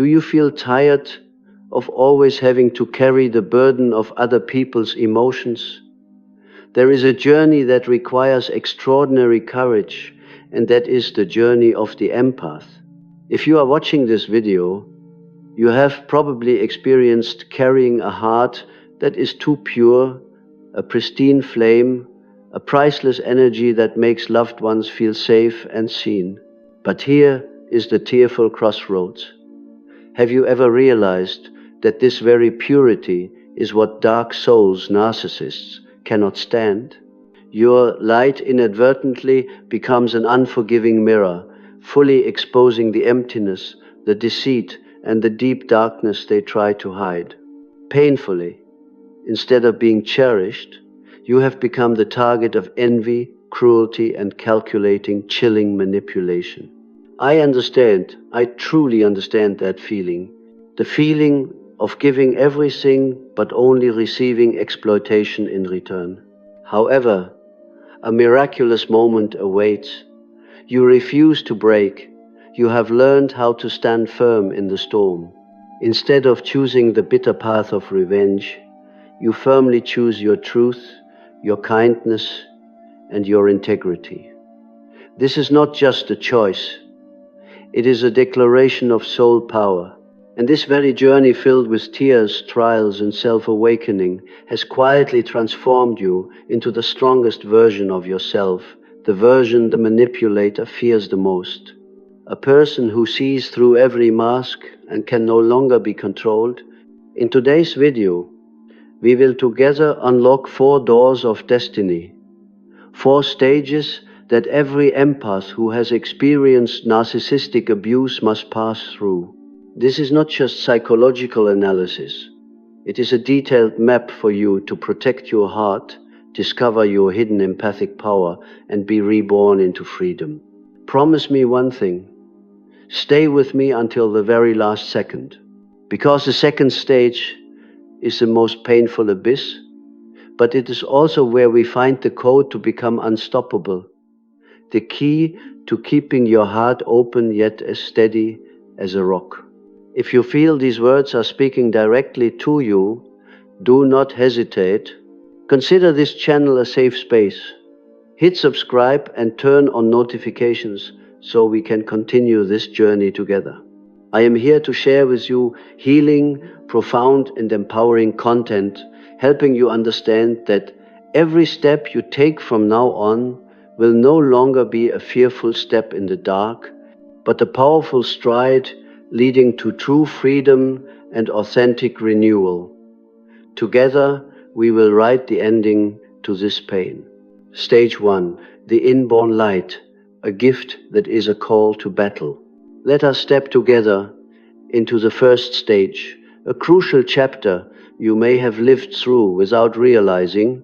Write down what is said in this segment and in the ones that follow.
Do you feel tired of always having to carry the burden of other people's emotions? There is a journey that requires extraordinary courage, and that is the journey of the empath. If you are watching this video, you have probably experienced carrying a heart that is too pure, a pristine flame, a priceless energy that makes loved ones feel safe and seen. But here is the tearful crossroads. Have you ever realized that this very purity is what dark souls, narcissists, cannot stand? Your light inadvertently becomes an unforgiving mirror, fully exposing the emptiness, the deceit, and the deep darkness they try to hide. Painfully, instead of being cherished, you have become the target of envy, cruelty, and calculating, chilling manipulation. I truly understand that feeling. The feeling of giving everything but only receiving exploitation in return. However, a miraculous moment awaits. You refuse to break. You have learned how to stand firm in the storm. Instead of choosing the bitter path of revenge, you firmly choose your truth, your kindness, and your integrity. This is not just a choice. It is a declaration of soul power. And this very journey, filled with tears, trials, and self-awakening, has quietly transformed you into the strongest version of yourself, the version the manipulator fears the most. A person who sees through every mask and can no longer be controlled. In today's video, we will together unlock 4 doors of destiny, 4 stages that every empath who has experienced narcissistic abuse must pass through. This is not just psychological analysis. It is a detailed map for you to protect your heart, discover your hidden empathic power, and be reborn into freedom. Promise me one thing. Stay with me until the very last second, because the second stage is the most painful abyss, but it is also where we find the code to become unstoppable, the key to keeping your heart open yet as steady as a rock. If you feel these words are speaking directly to you, do not hesitate. Consider this channel a safe space. Hit subscribe and turn on notifications so we can continue this journey together. I am here to share with you healing, profound, and empowering content, helping you understand that every step you take from now on will no longer be a fearful step in the dark, but a powerful stride leading to true freedom and authentic renewal. Together, we will write the ending to this pain. Stage 1. The inborn light, a gift that is a call to battle. Let us step together into the first stage, a crucial chapter you may have lived through without realizing,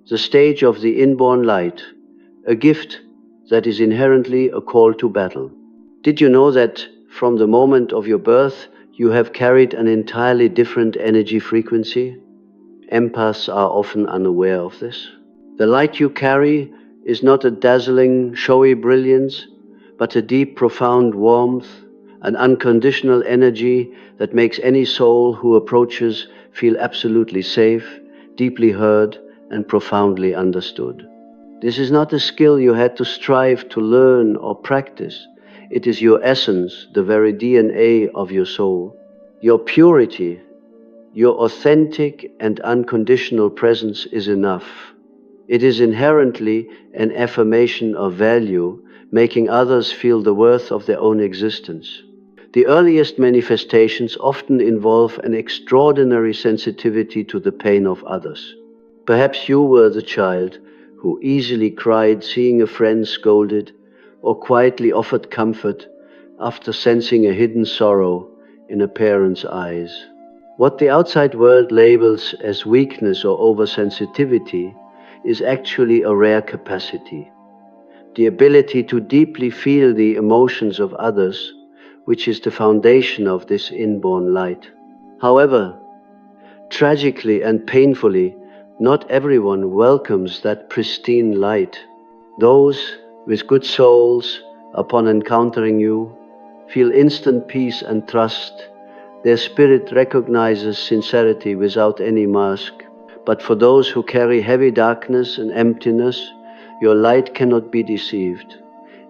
the stage of the inborn light, a gift that is inherently a call to battle. Did you know that from the moment of your birth, you have carried an entirely different energy frequency? Empaths are often unaware of this. The light you carry is not a dazzling, showy brilliance, but a deep, profound warmth, an unconditional energy that makes any soul who approaches feel absolutely safe, deeply heard, and profoundly understood. This is not a skill you had to strive to learn or practice. It is your essence, the very DNA of your soul. Your purity, your authentic and unconditional presence is enough. It is inherently an affirmation of value, making others feel the worth of their own existence. The earliest manifestations often involve an extraordinary sensitivity to the pain of others. Perhaps you were the child who easily cried seeing a friend scolded, or quietly offered comfort after sensing a hidden sorrow in a parent's eyes. What the outside world labels as weakness or oversensitivity is actually a rare capacity, the ability to deeply feel the emotions of others, which is the foundation of this inborn light. However, tragically and painfully, not everyone welcomes that pristine light. Those with good souls, upon encountering you, feel instant peace and trust Their spirit recognizes sincerity without any mask. But for those who carry heavy darkness and emptiness, your light cannot be deceived.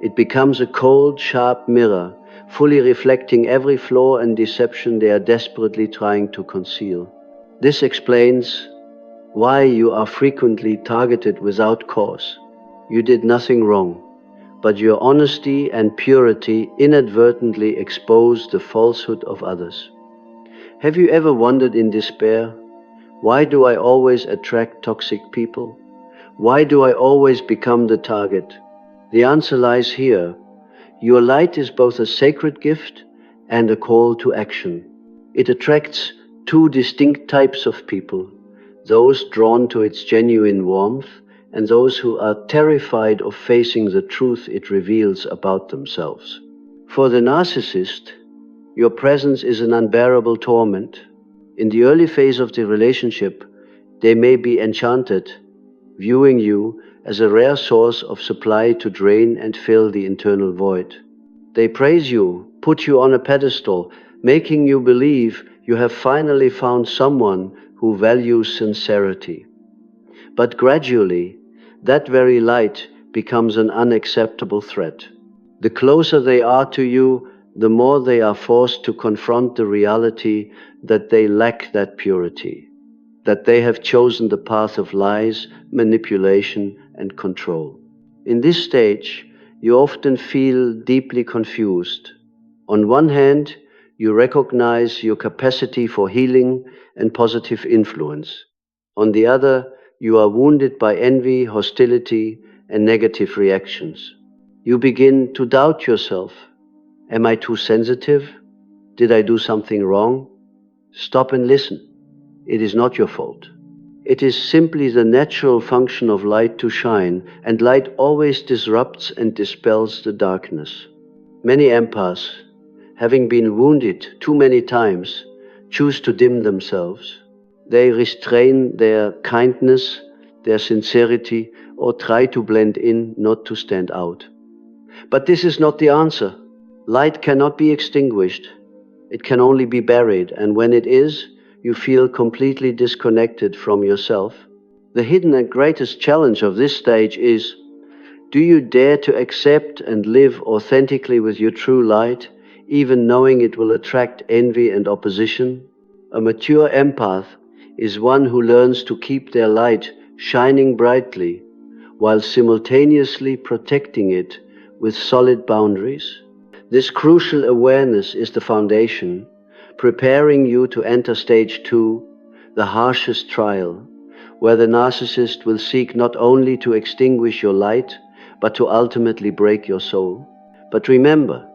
It becomes a cold, sharp mirror, fully reflecting every flaw and deception they are desperately trying to conceal. This explains why you are frequently targeted without cause. You did nothing wrong, but your honesty and purity inadvertently expose the falsehood of others. Have you ever wondered in despair, why do I always attract toxic people? Why do I always become the target? The answer lies here. Your light is both a sacred gift and a call to action. It attracts two distinct types of people, those drawn to its genuine warmth and those who are terrified of facing the truth it reveals about themselves. For the narcissist, your presence is an unbearable torment. In the early phase of the relationship, they may be enchanted, viewing you as a rare source of supply to drain and fill the internal void. They praise you, put you on a pedestal, making you believe you have finally found someone who values sincerity. But gradually, that very light becomes an unacceptable threat. The closer they are to you, the more they are forced to confront the reality that they lack that purity, that they have chosen the path of lies, manipulation, and control. In this stage, you often feel deeply confused. On one hand, you recognize your capacity for healing and positive influence. On the other, you are wounded by envy, hostility, and negative reactions. You begin to doubt yourself. Am I too sensitive? Did I do something wrong? Stop and listen. It is not your fault. It is simply the natural function of light to shine, and light always disrupts and dispels the darkness. Many empaths, having been wounded too many times, choose to dim themselves. They restrain their kindness, their sincerity, or try to blend in, not to stand out. But this is not the answer. Light cannot be extinguished. It can only be buried, and when it is, you feel completely disconnected from yourself. The hidden and greatest challenge of this stage is, do you dare to accept and live authentically with your true light, even knowing it will attract envy and opposition? A mature empath is one who learns to keep their light shining brightly, while simultaneously protecting it with solid boundaries. This crucial awareness is the foundation, preparing you to enter stage 2, the harshest trial, where the narcissist will seek not only to extinguish your light, but to ultimately break your soul. But remember,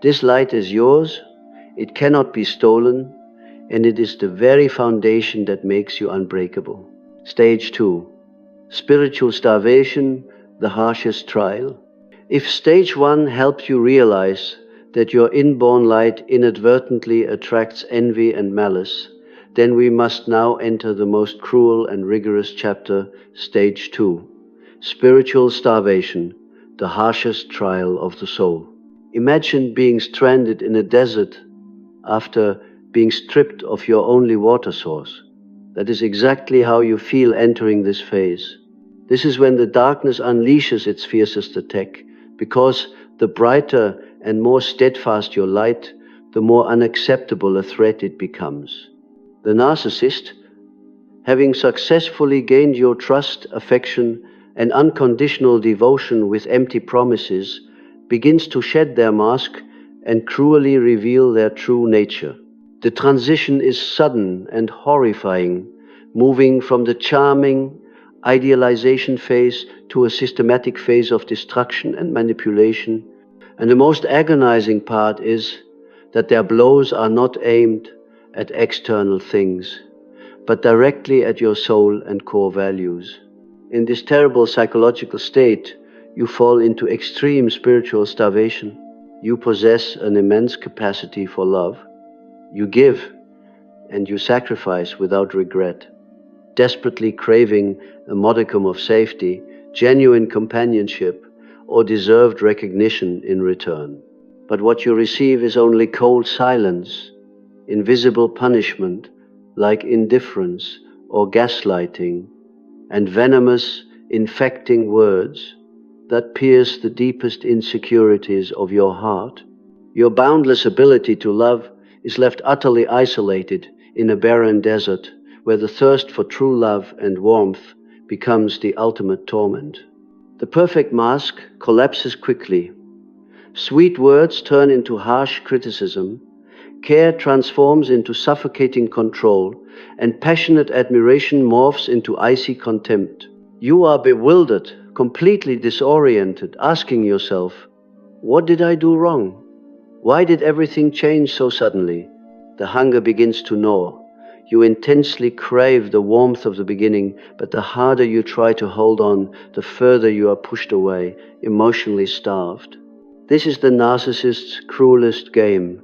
this light is yours, it cannot be stolen, and it is the very foundation that makes you unbreakable. Stage 2, spiritual starvation, the harshest trial. If stage 1 helps you realize that your inborn light inadvertently attracts envy and malice, then we must now enter the most cruel and rigorous chapter, stage 2, spiritual starvation, the harshest trial of the soul. Imagine being stranded in a desert after being stripped of your only water source. That is exactly how you feel entering this phase. This is when the darkness unleashes its fiercest attack, because the brighter and more steadfast your light, the more unacceptable a threat it becomes. The narcissist, having successfully gained your trust, affection, and unconditional devotion with empty promises, begins to shed their mask and cruelly reveal their true nature. The transition is sudden and horrifying, moving from the charming idealization phase to a systematic phase of destruction and manipulation. And the most agonizing part is that their blows are not aimed at external things, but directly at your soul and core values. In this terrible psychological state, you fall into extreme spiritual starvation. You possess an immense capacity for love. You give and you sacrifice without regret, desperately craving a modicum of safety, genuine companionship, or deserved recognition in return. But what you receive is only cold silence, invisible punishment like indifference or gaslighting, and venomous, infecting words that pierce the deepest insecurities of your heart. Your boundless ability to love is left utterly isolated in a barren desert where the thirst for true love and warmth becomes the ultimate torment. The perfect mask collapses quickly. Sweet words turn into harsh criticism, care transforms into suffocating control, and passionate admiration morphs into icy contempt. You are bewildered, completely disoriented, asking yourself, what did I do wrong? Why did everything change so suddenly? The hunger begins to gnaw. You intensely crave the warmth of the beginning, but the harder you try to hold on, the further you are pushed away, emotionally starved. This is the narcissist's cruelest game.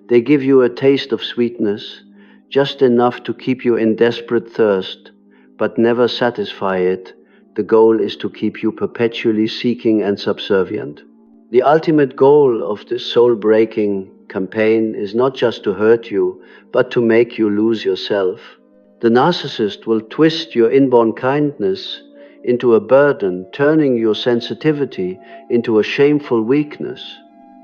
They give you a taste of sweetness, just enough to keep you in desperate thirst, but never satisfy it. The goal is to keep you perpetually seeking and subservient. The ultimate goal of this soul-breaking campaign is not just to hurt you, but to make you lose yourself. The narcissist will twist your inborn kindness into a burden, turning your sensitivity into a shameful weakness.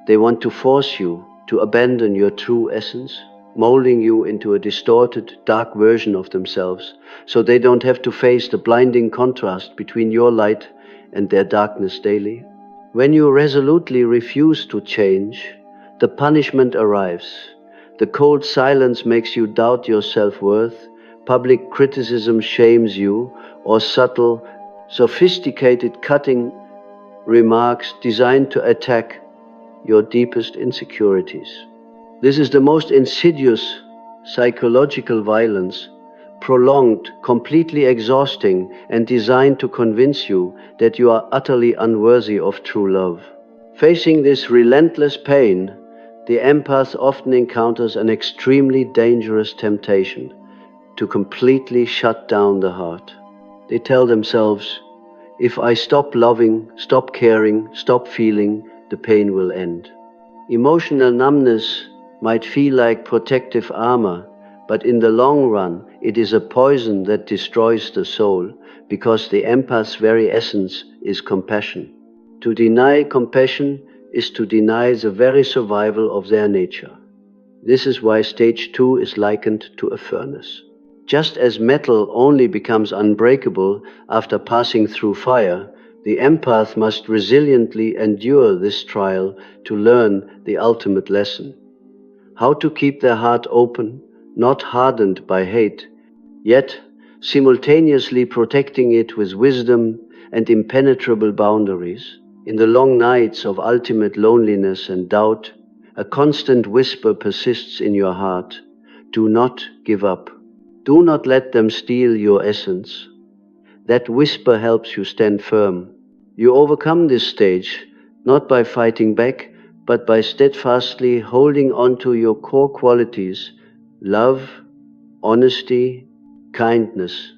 They want to force you to abandon your true essence, molding you into a distorted, dark version of themselves, so they don't have to face the blinding contrast between your light and their darkness daily. When you resolutely refuse to change, the punishment arrives. The cold silence makes you doubt your self-worth, public criticism shames you, or subtle, sophisticated, cutting remarks designed to attack your deepest insecurities. This is the most insidious psychological violence, prolonged, completely exhausting, and designed to convince you that you are utterly unworthy of true love. Facing this relentless pain, the empath often encounters an extremely dangerous temptation to completely shut down the heart. They tell themselves, if I stop loving, stop caring, stop feeling, the pain will end. Emotional numbness might feel like protective armor, but in the long run, it is a poison that destroys the soul, because the empath's very essence is compassion. To deny compassion is to deny the very survival of their nature. This is why stage 2 is likened to a furnace. Just as metal only becomes unbreakable after passing through fire, the empath must resiliently endure this trial to learn the ultimate lesson. How to keep their heart open, not hardened by hate, yet simultaneously protecting it with wisdom and impenetrable boundaries. In the long nights of ultimate loneliness and doubt, a constant whisper persists in your heart. Do not give up. Do not let them steal your essence. That whisper helps you stand firm. You overcome this stage not by fighting back, but by steadfastly holding on to your core qualities, love, honesty, kindness,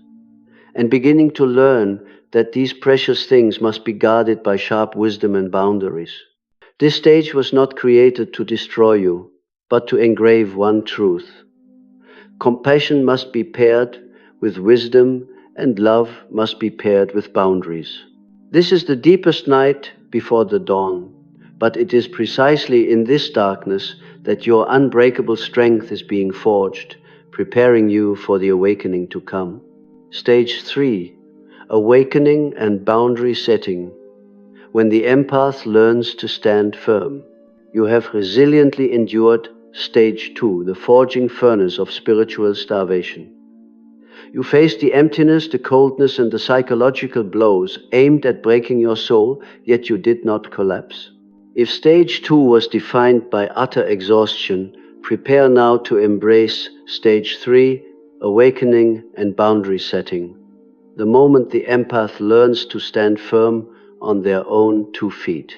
and beginning to learn that these precious things must be guarded by sharp wisdom and boundaries. This stage was not created to destroy you, but to engrave one truth. Compassion must be paired with wisdom, and love must be paired with boundaries. This is the deepest night before the dawn, but it is precisely in this darkness that your unbreakable strength is being forged, preparing you for the awakening to come. Stage 3, awakening and boundary setting. When the empath learns to stand firm, you have resiliently endured Stage 2, the forging furnace of spiritual starvation. You faced the emptiness, the coldness, and the psychological blows aimed at breaking your soul, yet you did not collapse. If Stage 2 was defined by utter exhaustion, prepare now to embrace Stage 3, awakening and boundary setting. The moment the empath learns to stand firm on their own 2 feet.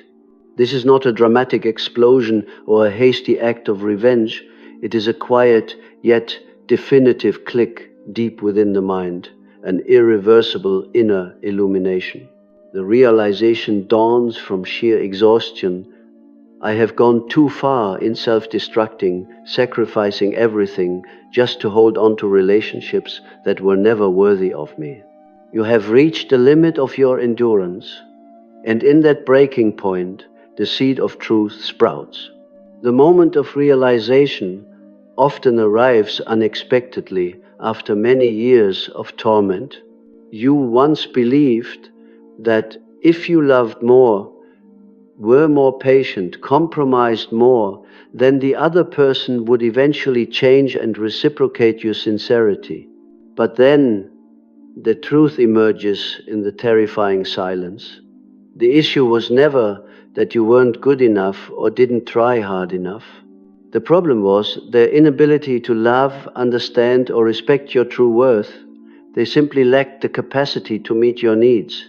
This is not a dramatic explosion or a hasty act of revenge. It is a quiet yet definitive click deep within the mind, an irreversible inner illumination. The realization dawns from sheer exhaustion I have gone too far in self-destructing, sacrificing everything just to hold on to relationships that were never worthy of me. You have reached the limit of your endurance, and in that breaking point, the seed of truth sprouts. The moment of realization often arrives unexpectedly after many years of torment. You once believed that if you loved more, were more patient, compromised more, then the other person would eventually change and reciprocate your sincerity. But then the truth emerges in the terrifying silence. The issue was never that you weren't good enough or didn't try hard enough. The problem was their inability to love, understand, or respect your true worth. They simply lacked the capacity to meet your needs.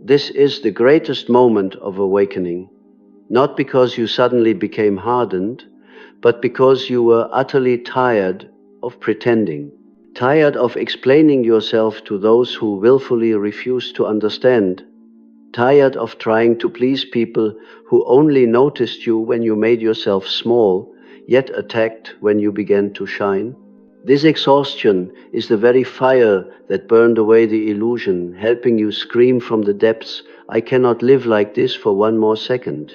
This is the greatest moment of awakening, not because you suddenly became hardened, but because you were utterly tired of pretending, tired of explaining yourself to those who willfully refused to understand, tired of trying to please people who only noticed you when you made yourself small, yet attacked when you began to shine. This exhaustion is the very fire that burned away the illusion, helping you scream from the depths, I cannot live like this for one more second.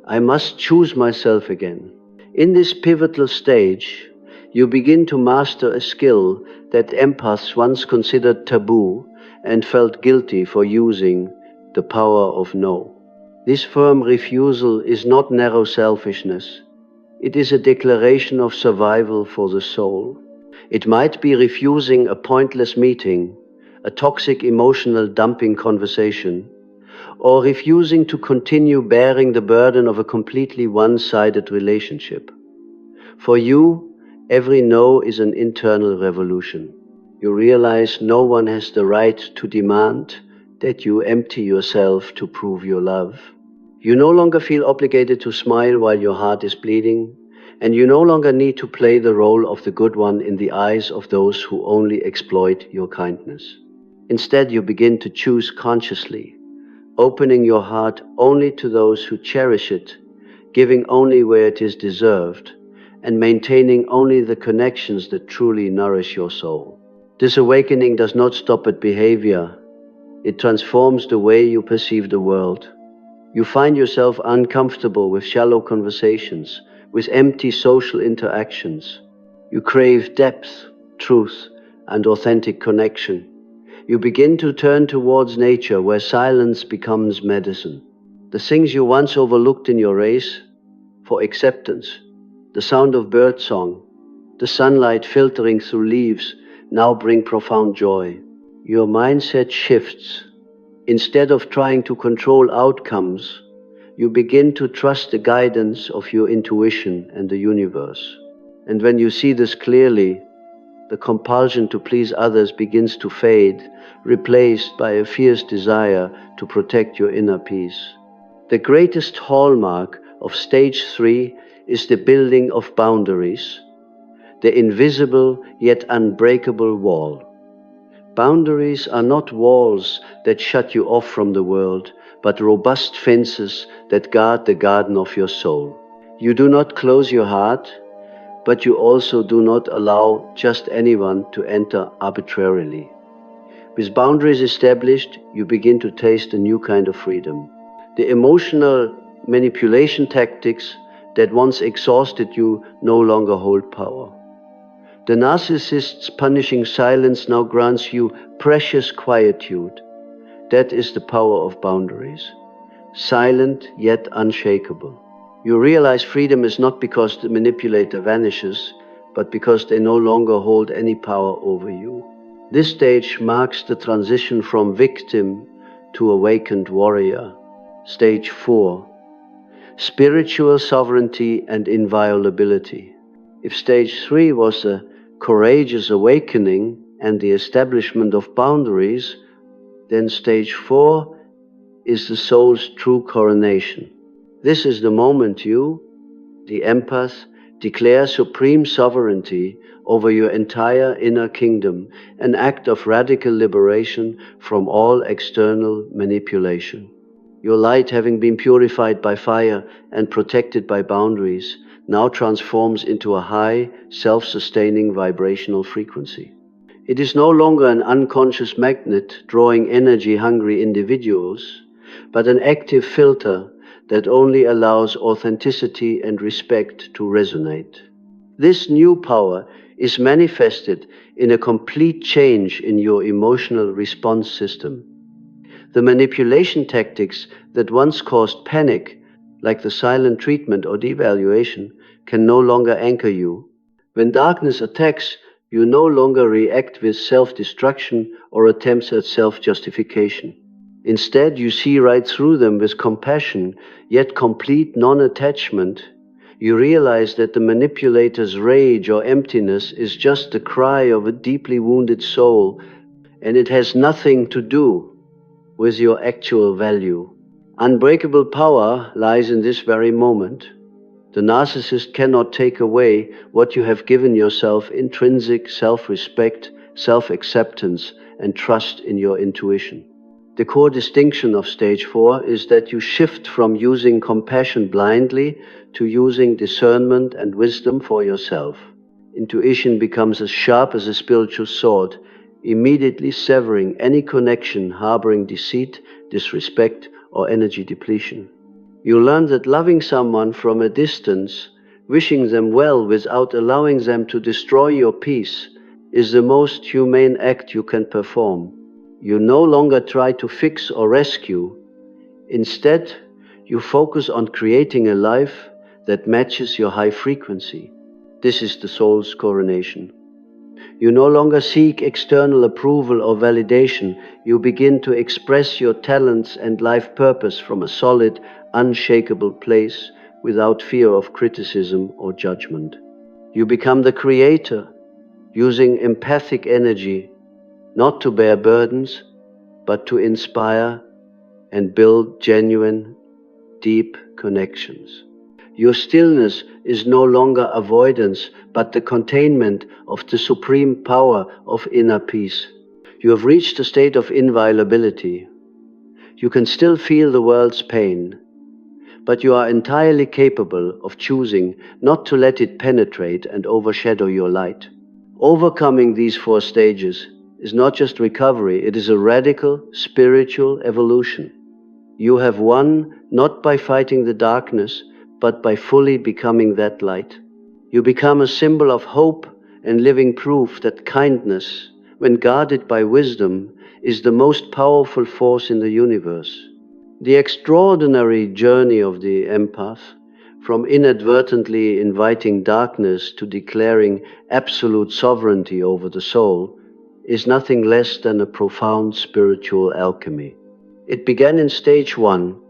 I must choose myself again. In this pivotal stage, you begin to master a skill that empaths once considered taboo and felt guilty for using, the power of no. This firm refusal is not narrow selfishness. It is a declaration of survival for the soul. It might be refusing a pointless meeting, a toxic emotional dumping conversation, or refusing to continue bearing the burden of a completely one-sided relationship. For you, every no is an internal revolution. You realize no one has the right to demand that you empty yourself to prove your love. You no longer feel obligated to smile while your heart is bleeding, and you no longer need to play the role of the good one in the eyes of those who only exploit your kindness. Instead, you begin to choose consciously, opening your heart only to those who cherish it, giving only where it is deserved, and maintaining only the connections that truly nourish your soul. This awakening does not stop at behavior. It transforms the way you perceive the world. You find yourself uncomfortable with shallow conversations, with empty social interactions. You crave depth, truth, and authentic connection. You begin to turn towards nature, where silence becomes medicine. The things you once overlooked in your race for acceptance, the sound of birdsong, the sunlight filtering through leaves, now bring profound joy. Your mindset shifts. Instead of trying to control outcomes, you begin to trust the guidance of your intuition and the universe. And when you see this clearly, the compulsion to please others begins to fade, replaced by a fierce desire to protect your inner peace. The greatest hallmark of stage 3 is the building of boundaries, the invisible yet unbreakable wall. Boundaries are not walls that shut you off from the world, but robust fences that guard the garden of your soul. You do not close your heart, but you also do not allow just anyone to enter arbitrarily. With boundaries established, you begin to taste a new kind of freedom. The emotional manipulation tactics that once exhausted you no longer hold power. The narcissist's punishing silence now grants you precious quietude. That is the power of boundaries. Silent yet unshakable. You realize freedom is not because the manipulator vanishes, but because they no longer hold any power over you. This stage marks the transition from victim to awakened warrior. Stage 4. Spiritual sovereignty and inviolability. If stage 3 was a courageous awakening and the establishment of boundaries, then stage 4 is the soul's true coronation. This is the moment you, the empath, declare supreme sovereignty over your entire inner kingdom, an act of radical liberation from all external manipulation. Your light, having been purified by fire and protected by boundaries, now transforms into a high, self-sustaining vibrational frequency. It is no longer an unconscious magnet drawing energy-hungry individuals, but an active filter that only allows authenticity and respect to resonate. This new power is manifested in a complete change in your emotional response system. The manipulation tactics that once caused panic, like the silent treatment or devaluation, can no longer anchor you. When darkness attacks, you no longer react with self-destruction or attempts at self-justification. Instead, you see right through them with compassion, yet complete non-attachment. You realize that the manipulator's rage or emptiness is just the cry of a deeply wounded soul, and it has nothing to do with your actual value. Unbreakable power lies in this very moment. The narcissist cannot take away what you have given yourself: intrinsic self-respect, self-acceptance, and trust in your intuition. The core distinction of stage 4 is that you shift from using compassion blindly to using discernment and wisdom for yourself. Intuition becomes as sharp as a spiritual sword, immediately severing any connection harboring deceit, disrespect, or energy depletion. You learn that loving someone from a distance, wishing them well without allowing them to destroy your peace, is the most humane act you can perform. You no longer try to fix or rescue. Instead, you focus on creating a life that matches your high frequency. This is the soul's coronation. You no longer seek external approval or validation. You begin to express your talents and life purpose from a solid, unshakable place without fear of criticism or judgment. You become the creator, using empathic energy, not to bear burdens, but to inspire and build genuine, deep connections. Your stillness is no longer avoidance, but the containment of the supreme power of inner peace. You have reached a state of inviolability. You can still feel the world's pain, but you are entirely capable of choosing not to let it penetrate and overshadow your light. Overcoming these 4 stages is not just recovery, it is a radical spiritual evolution. You have won not by fighting the darkness, but by fully becoming that light. You become a symbol of hope and living proof that kindness, when guarded by wisdom, is the most powerful force in the universe. The extraordinary journey of the empath, from inadvertently inviting darkness to declaring absolute sovereignty over the soul, is nothing less than a profound spiritual alchemy. It began in stage 1,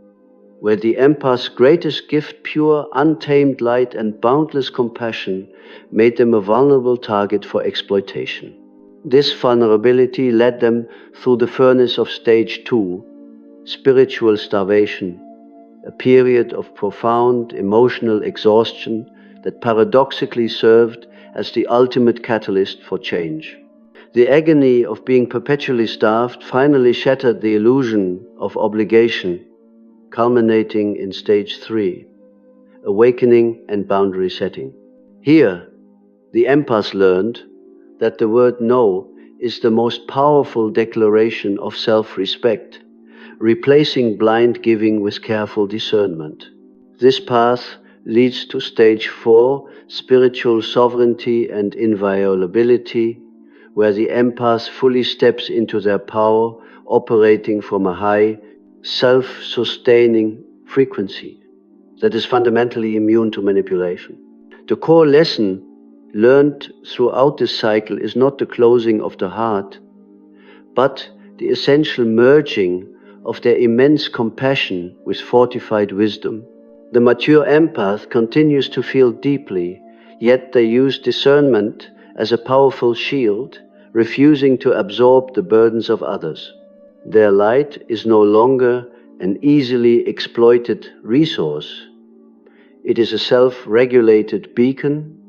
where the empath's greatest gift, pure, untamed light and boundless compassion, made them a vulnerable target for exploitation. This vulnerability led them through the furnace of stage 2, spiritual starvation, a period of profound emotional exhaustion that paradoxically served as the ultimate catalyst for change. The agony of being perpetually starved finally shattered the illusion of obligation, culminating in stage 3, awakening and boundary setting. Here, the empath learned that the word no is the most powerful declaration of self-respect, replacing blind giving with careful discernment. This path leads to stage 4, spiritual sovereignty and inviolability, where the empath fully steps into their power, operating from a high, self-sustaining frequency that is fundamentally immune to manipulation. The core lesson learned throughout this cycle is not the closing of the heart, but the essential merging of their immense compassion with fortified wisdom. The mature empath continues to feel deeply, yet they use discernment as a powerful shield, refusing to absorb the burdens of others. Their light is no longer an easily exploited resource. It is a self-regulated beacon,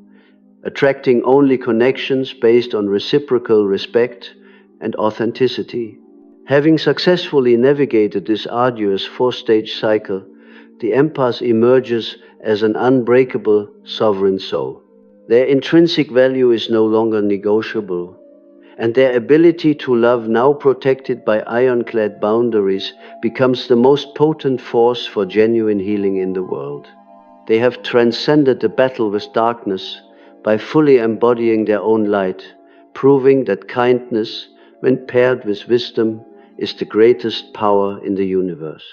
attracting only connections based on reciprocal respect and authenticity. Having successfully navigated this arduous four-stage cycle, the empath emerges as an unbreakable, sovereign soul. Their intrinsic value is no longer negotiable, and their ability to love, now protected by ironclad boundaries, becomes the most potent force for genuine healing in the world. They have transcended the battle with darkness by fully embodying their own light, proving that kindness, when paired with wisdom, is the greatest power in the universe.